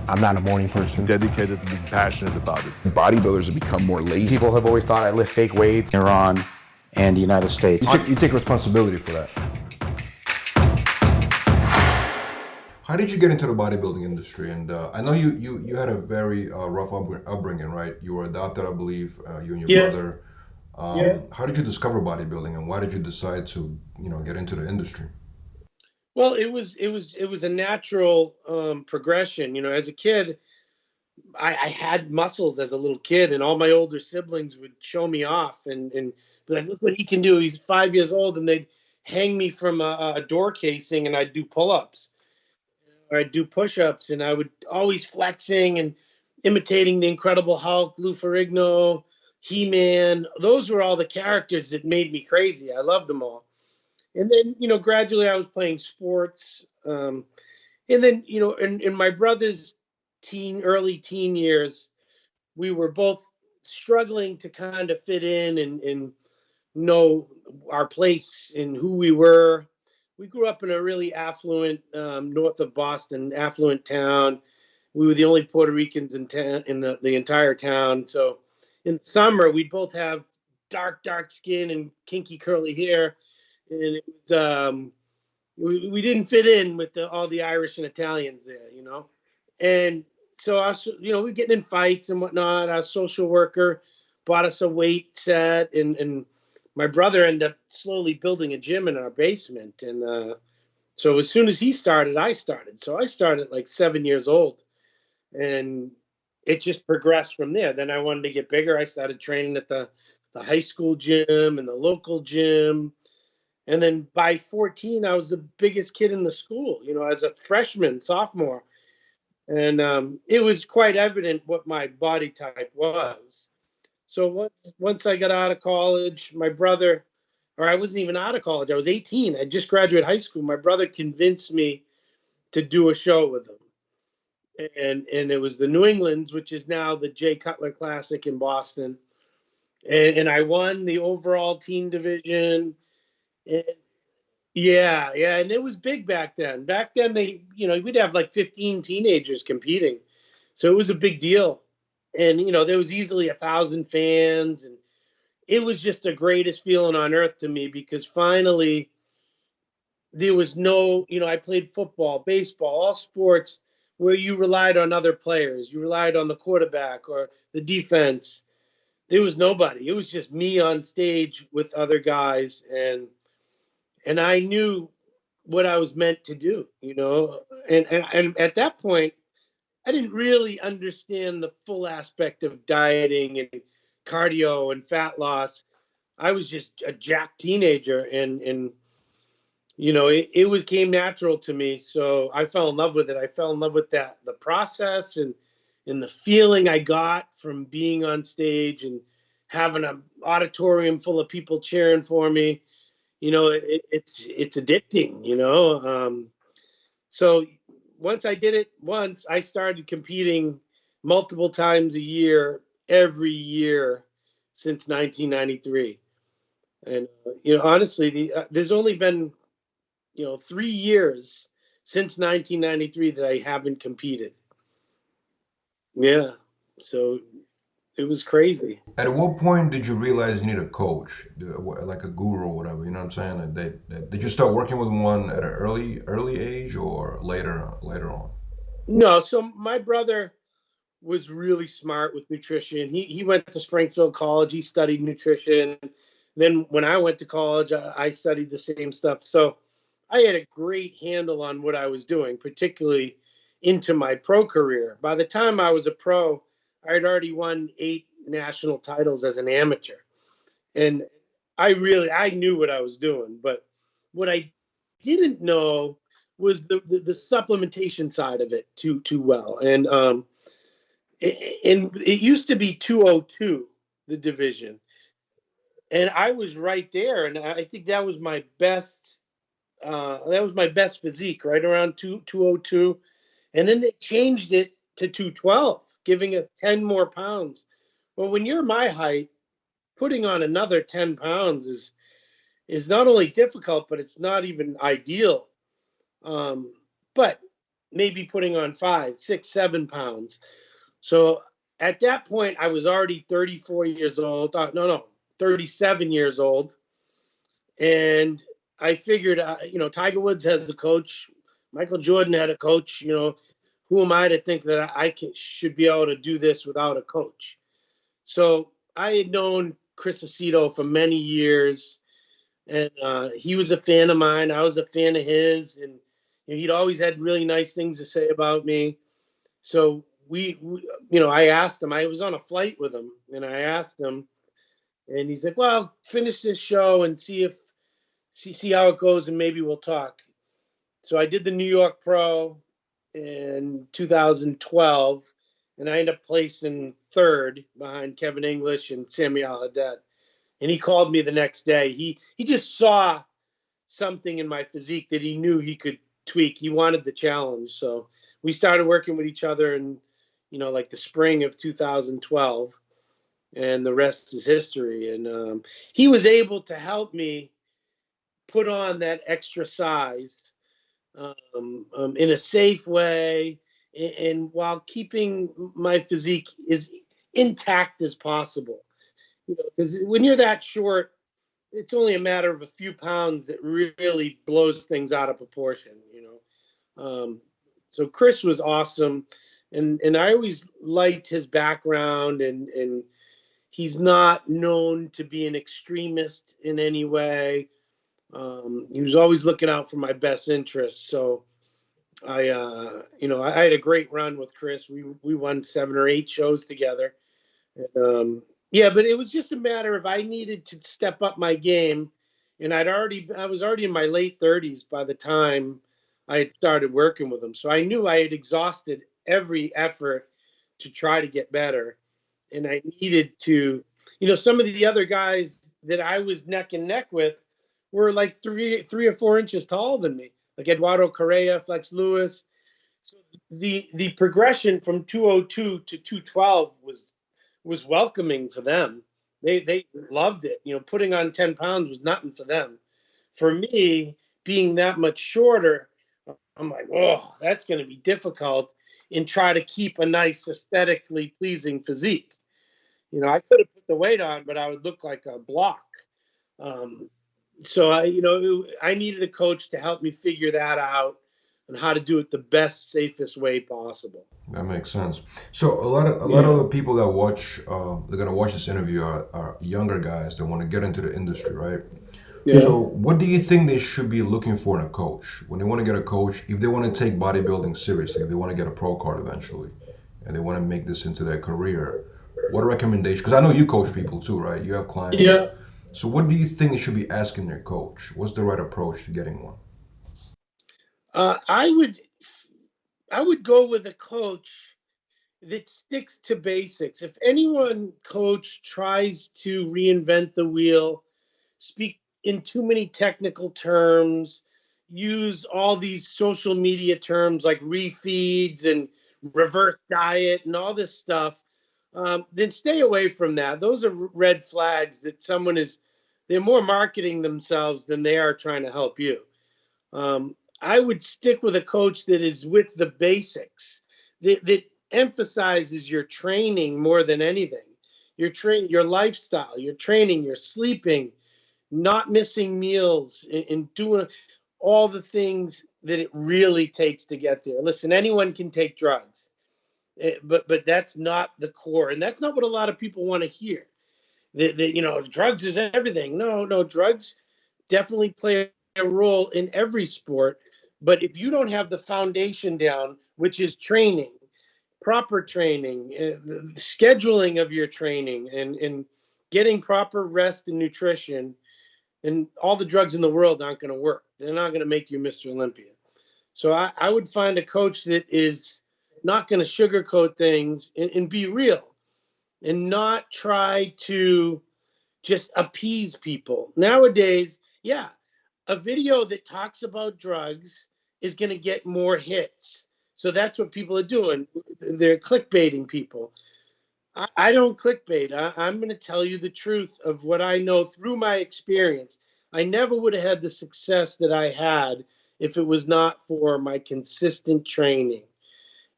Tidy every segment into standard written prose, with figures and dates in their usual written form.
I'm not a morning person. Dedicated to being passionate about it. Bodybuilders have become more lazy. People have always thought I lift fake weights in Iran and the United States. You take responsibility for that. How did you get into the bodybuilding industry? And I know you had a very rough upbringing, right? You were adopted, I believe, you and your brother. How did you discover bodybuilding, and why did you decide to, get into the industry? Well, it was a natural progression. As a kid, I had muscles as a little kid, and all my older siblings would show me off and be like, "Look what he can do. He's 5 years old," and they'd hang me from a door casing, and I'd do pull-ups or I'd do push-ups, and I would always flexing and imitating the Incredible Hulk, Lou Ferrigno, He-Man. Those were all the characters that made me crazy. I loved them all. And then, gradually I was playing sports. And then, in my brother's early teen years, we were both struggling to kind of fit in and know our place and who we were. We grew up in a really affluent, north of Boston, affluent town. We were the only Puerto Ricans in the entire town. So in summer, we'd both have dark skin and kinky curly hair. And it was, we didn't fit in with all the Irish and Italians there, And so we getting in fights and whatnot. Our social worker bought us a weight set, and my brother ended up slowly building a gym in our basement. And so as soon as he started, I started. So I started like 7 years old, and it just progressed from there. Then I wanted to get bigger. I started training at the high school gym and the local gym. And then by 14, I was the biggest kid in the school, as a freshman, sophomore. And it was quite evident what my body type was. So once I got out of college, my brother, or I wasn't even out of college, I was 18. I just graduated high school. My brother convinced me to do a show with him. And it was the New England's, which is now the Jay Cutler Classic in Boston. And I won the overall teen division. And yeah, and it was big back then. Back then, we'd have like 15 teenagers competing, so it was a big deal. And there was easily 1,000 fans, and it was just the greatest feeling on earth to me because finally there was no, I played football, baseball, all sports where you relied on other players. You relied on the quarterback or the defense. There was nobody. It was just me on stage with other guys, and I knew what I was meant to do, and at that point, I didn't really understand the full aspect of dieting and cardio and fat loss. I was just a jack teenager, and it came natural to me. So I fell in love with it. I fell in love with the process and the feeling I got from being on stage and having an auditorium full of people cheering for me. It's addicting, so once I did it I started competing multiple times a year, every year since 1993. And, honestly, there's only been, 3 years since 1993 that I haven't competed. Yeah. So it was crazy. At what point did you realize you need a coach, like a guru or whatever? You know what I'm saying? Did you start working with one at an early age or later on? No, so my brother was really smart with nutrition. He went to Springfield College. He studied nutrition. Then when I went to college, I studied the same stuff. So I had a great handle on what I was doing, particularly into my pro career. By the time I was a pro, I had already won 8 national titles as an amateur. And I knew what I was doing. But what I didn't know was the supplementation side of it too well. And it used to be 202, the division. And I was right there. And I think that was my best physique, right around 202. And then they changed it to 212, giving it 10 more pounds. Well, when you're my height, putting on another 10 pounds is not only difficult, but it's not even ideal. But maybe putting on 5, 6, 7 pounds. So at that point, I was already 34 years old. No, 37 years old. And I figured, Tiger Woods has a coach. Michael Jordan had a coach. Who am I to think that should be able to do this without a coach? So I had known Chris Aceto for many years, and he was a fan of mine. I was a fan of his, and he'd always had really nice things to say about me. So I asked him. I was on a flight with him, and I asked him, and he's like, "Well, finish this show and see how it goes, and maybe we'll talk." So I did the New York Pro in 2012, and I ended up placing third behind Kevin English and Samuel Haddad. And he called me the next day. He just saw something in my physique that he knew he could tweak. He wanted the challenge. So we started working with each other in, like the spring of 2012, and the rest is history. And he was able to help me put on that extra size in a safe way, and while keeping my physique as intact as possible. Because when you're that short, it's only a matter of a few pounds that really blows things out of proportion. So Chris was awesome, and I always liked his background, and he's not known to be an extremist in any way. He was always looking out for my best interests. So I had a great run with Chris. We won 7 or 8 shows together. And, but it was just a matter of I needed to step up my game, and I was already in my late 30s by the time I had started working with him. So I knew I had exhausted every effort to try to get better, and I needed to. Some of the other guys that I was neck and neck with were like 3 or 4 inches taller than me, like Eduardo Correa, Flex Lewis. So the progression from 202 to 212 was welcoming for them. They loved it. Putting on 10 pounds was nothing for them. For me, being that much shorter, I'm like, oh, that's going to be difficult, and try to keep a nice aesthetically pleasing physique. I could have put the weight on, but I would look like a block. So I needed a coach to help me figure that out and how to do it the best, safest way possible. That makes sense. So a lot of the people that watch, they're gonna watch this interview are younger guys that want to get into the industry, right? Yeah. So what do you think they should be looking for in a coach when they want to get a coach? If they want to take bodybuilding seriously, if they want to get a pro card eventually, and they want to make this into their career, what recommendations? Because I know you coach people too, right? You have clients. Yeah. So what do you think they should be asking their coach? What's the right approach to getting one? I would go with a coach that sticks to basics. If anyone coach tries to reinvent the wheel, speak in too many technical terms, use all these social media terms like refeeds and reverse diet and all this stuff, then stay away from that. Those are red flags that they're more marketing themselves than they are trying to help you. I would stick with a coach that is with the basics, that emphasizes your training more than anything. Your lifestyle, your training, your sleeping, not missing meals, and doing all the things that it really takes to get there. Listen, anyone can take drugs, but that's not the core, and that's not what a lot of people want to hear. That drugs is everything. No, drugs definitely play a role in every sport, but if you don't have the foundation down, which is training, proper training, the scheduling of your training, and getting proper rest and nutrition, then all the drugs in the world aren't going to work. They're not going to make you Mr. Olympia. So I would find a coach that is not going to sugarcoat things, and be real, and not try to just appease people. Nowadays, a video that talks about drugs is going to get more hits. So that's what people are doing. They're clickbaiting people. I don't clickbait. I'm going to tell you the truth of what I know through my experience. I never would have had the success that I had if it was not for my consistent training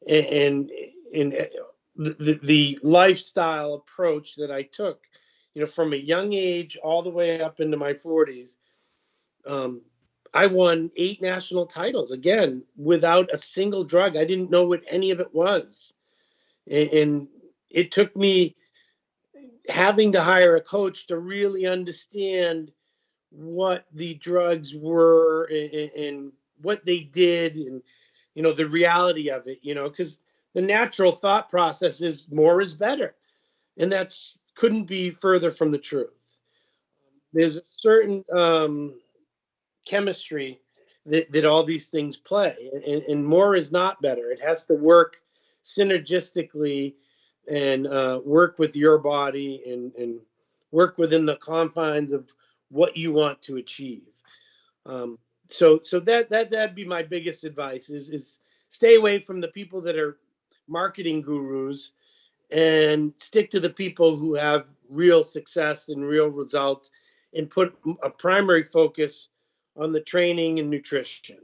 and the lifestyle approach that I took, from a young age all the way up into my 40s. I won 8 national titles, again, without a single drug. I didn't know what any of it was. And it took me having to hire a coach to really understand what the drugs were and what they did, and the reality of it, because the natural thought process is more is better, and that's couldn't be further from the truth. There's a certain chemistry that all these things play, and more is not better. It has to work synergistically and work with your body and work within the confines of what you want to achieve. Um, so that'd be my biggest advice is stay away from the people that are marketing gurus and stick to the people who have real success and real results, and put a primary focus on the training and nutrition.